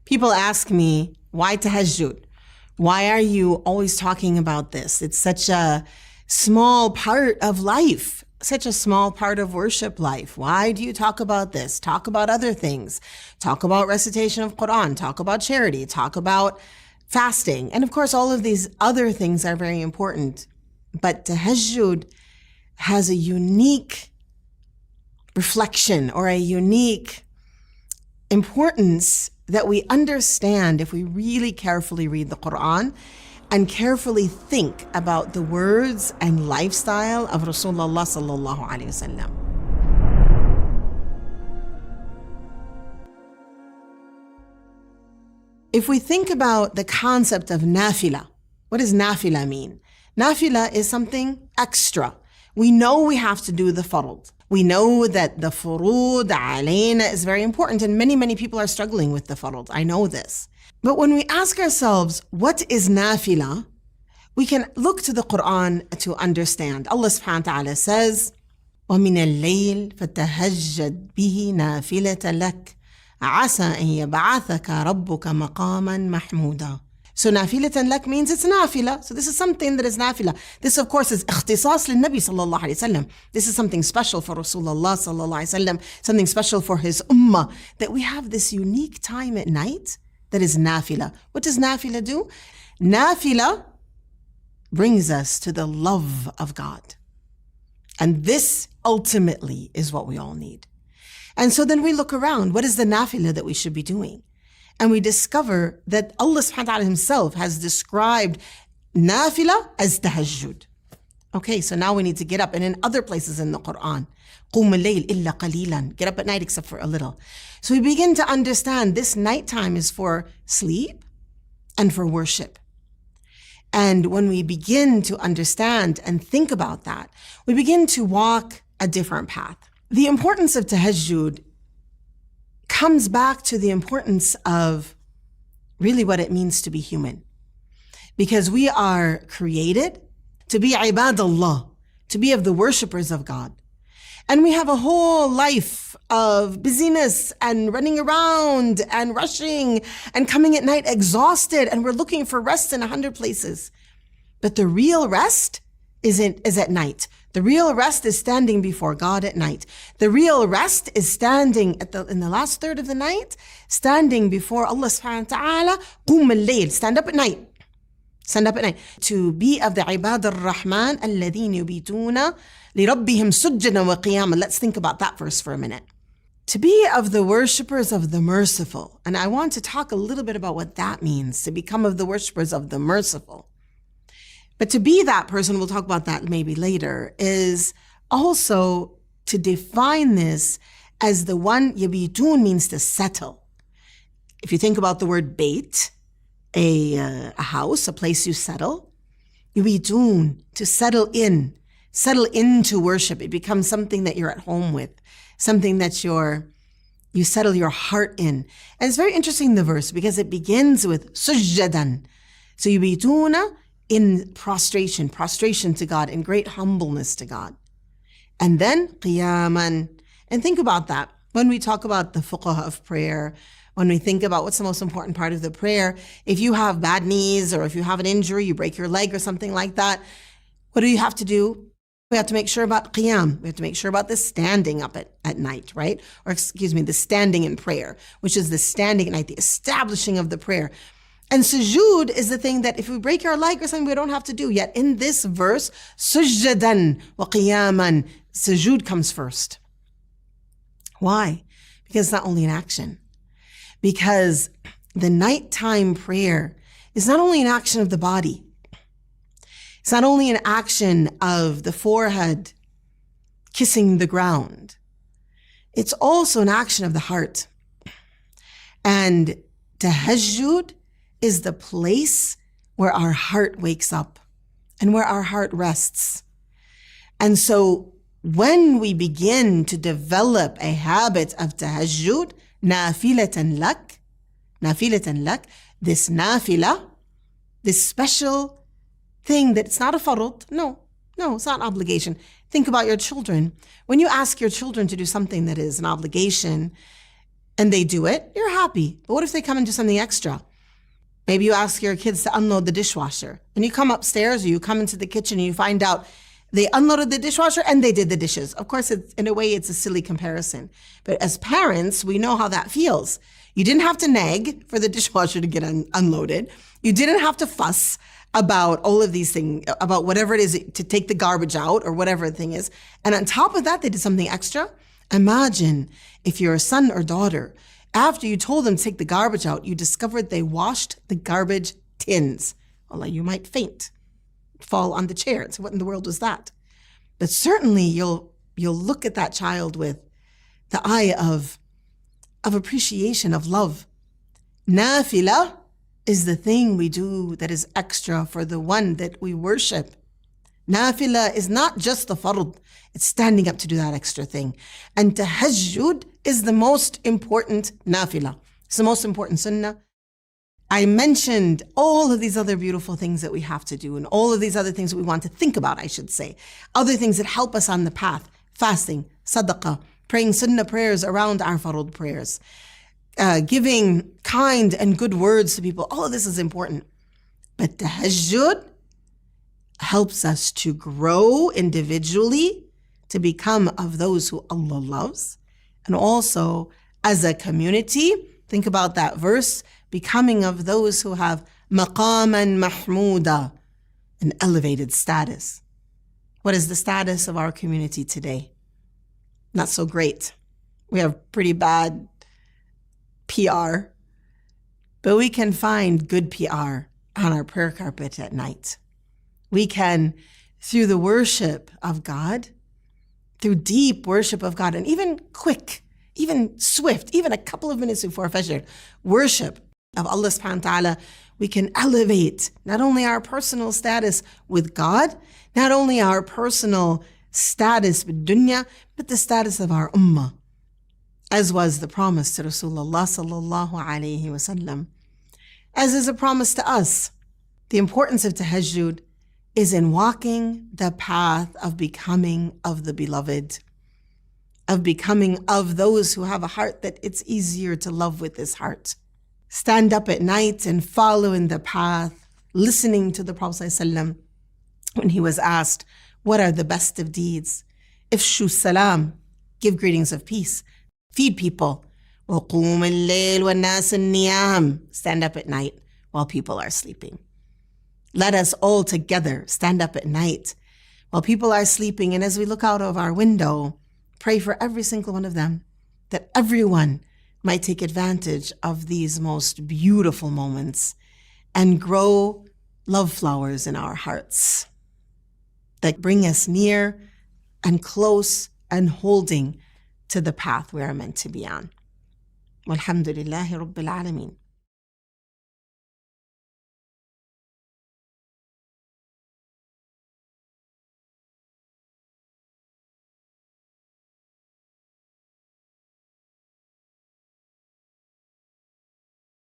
People ask me, why tahajjud? Why are you always talking about this? It's such a small part of life, such a small part of worship life. Why do you talk about this? Talk about other things. Talk about recitation of Quran. Talk about charity. Talk about fasting. And of course, all of these other things are very important. But tahajjud has a unique reflection or a unique importance that we understand if we really carefully read the Quran and carefully think about the words and lifestyle of Rasulullah sallallahu alaihi wasallam. If we think about the concept of nafila, what does nafila mean? Nafila is something extra. We know we have to do the fard. We know that the furud alayna is very important, and many people are struggling with the fard. I know this. But when we ask ourselves, what is nafila? We can look to the Quran to understand. Allah subhanahu wa ta'ala says, وَمِنَ اللَّيْلِ فَتَهَجَّدْ بِهِ نَافِلَةً لَكَ عَسَىٰ أَن يَبْعَثَكَ رَبُّكَ مَقَامًا مَحْمُودًا. So nafilatan lak means it's nafila. So this is something that is nafila. This of course is ikhtisas lil-Nabi sallallahu alayhi wasallam. This is something special for Rasulullah sallallahu alayhi wasallam, something special for his ummah, that we have this unique time at night that is nafila. What does nafila do? Nafila brings us to the love of God. And this ultimately is what we all need. And so then we look around, what is the nafila that we should be doing? And we discover that Allah subhanahu wa ta'ala himself has described nafila as tahajjud. Okay, so now we need to get up. And in other places in the Quran, قُومُ اللَّيْلِ إِلَّا قَلِيلًا, get up at night except for a little. So we begin to understand this nighttime is for sleep and for worship. And when we begin to understand and think about that, we begin to walk a different path. The importance of tahajjud comes back to the importance of really what it means to be human. Because we are created to be ibadallah, to be of the worshipers of God. And we have a whole life of busyness and running around and rushing and coming at night exhausted, and we're looking for rest in 100 places. But the real rest is at night. The real rest is standing before God at night. The real rest is standing in the last third of the night, standing before Allah subhanahu wa ta'ala, قُومُ اللَّيْلِ, stand up at night. Stand up at night. To be of the ibad ar-Rahman, الَّذِينَ يُبِيتُونَ لِرَبِّهِمْ سُجَّدًا وَقِيَامًا. Let's think about that verse for a minute. To be of the worshipers of the merciful. And I want to talk a little bit about what that means, to become of the worshipers of the merciful. But to be that person, we'll talk about that maybe later, is also to define this as the one, yabitun means to settle. If you think about the word bait, a house, a place you settle, yabitun, to settle into worship. It becomes something that you're at home with, something that you settle your heart in. And it's very interesting, the verse, because it begins with sujjadan. So yabituna, in prostration to God, in great humbleness to God. And then qiyaman. And think about that. When we talk about the fuqah of prayer, when we think about what's the most important part of the prayer, if you have bad knees or if you have an injury, you break your leg or something like that, what do you have to do? We have to make sure about qiyam. We have to make sure about the standing up at night, right? Or the standing in prayer, which is the standing at night, the establishing of the prayer. And sujood is the thing that if we break our leg or something, we don't have to do. Yet in this verse, sujjadan wa qiyaman, sujood comes first. Why? Because it's not only an action. Because the nighttime prayer is not only an action of the body. It's not only an action of the forehead kissing the ground. It's also an action of the heart. And tahajjud is the place where our heart wakes up and where our heart rests. And so when we begin to develop a habit of tahajjud, nafilatan lak, this nafila, this special thing that it's not a fard, no, it's not an obligation. Think about your children. When you ask your children to do something that is an obligation, and they do it, you're happy. But what if they come and do something extra? Maybe you ask your kids to unload the dishwasher, and you come upstairs or you come into the kitchen and you find out they unloaded the dishwasher and they did the dishes. Of course, in a way, it's a silly comparison. But as parents, we know how that feels. You didn't have to nag for the dishwasher to get unloaded. You didn't have to fuss about all of these things, about whatever it is to take the garbage out or whatever the thing is. And on top of that, they did something extra. Imagine if you're a son or daughter, after you told them to take the garbage out, you discovered they washed the garbage tins. Well, you might faint, fall on the chair. So what in the world was that? But certainly you'll look at that child with the eye of appreciation, of love. Nafila is the thing we do that is extra for the one that we worship. Nafila is not just the fard, it's standing up to do that extra thing. And tahajjud is the most important nafila. It's the most important sunnah. I mentioned all of these other beautiful things that we have to do and all of these other things that we want to think about, I should say. Other things that help us on the path. Fasting, sadaqah, praying sunnah prayers around our fard prayers. Giving kind and good words to people. All of this is important. But tahajjud helps us to grow individually, to become of those who Allah loves. And also, as a community, think about that verse, becoming of those who have maqaman mahmuda, an elevated status. What is the status of our community today? Not so great. We have pretty bad PR, but we can find good PR on our prayer carpet at night. We can, through the worship of God, through deep worship of God, and even quick, even swift, even a couple of minutes before Fajr, worship of Allah subhanahu wa ta'ala, we can elevate not only our personal status with God, not only our personal status with dunya, but the status of our ummah, as was the promise to Rasulullah sallallahu alayhi wasallam, as is a promise to us. The importance of tahajjud is in walking the path of becoming of the beloved, of becoming of those who have a heart that it's easier to love with this heart. Stand up at night and follow in the path, listening to the Prophet ﷺ when he was asked, what are the best of deeds? Ifshu salam, give greetings of peace. Feed people. وَقُومِ اللَّيْلِ وَالنَّاسِ النِّيَامِ, stand up at night while people are sleeping. Let us all together stand up at night while people are sleeping, and as we look out of our window, pray for every single one of them, that everyone might take advantage of these most beautiful moments and grow love flowers in our hearts that bring us near and close and holding to the path we are meant to be on. Walhamdulillahi Rabbil Alameen.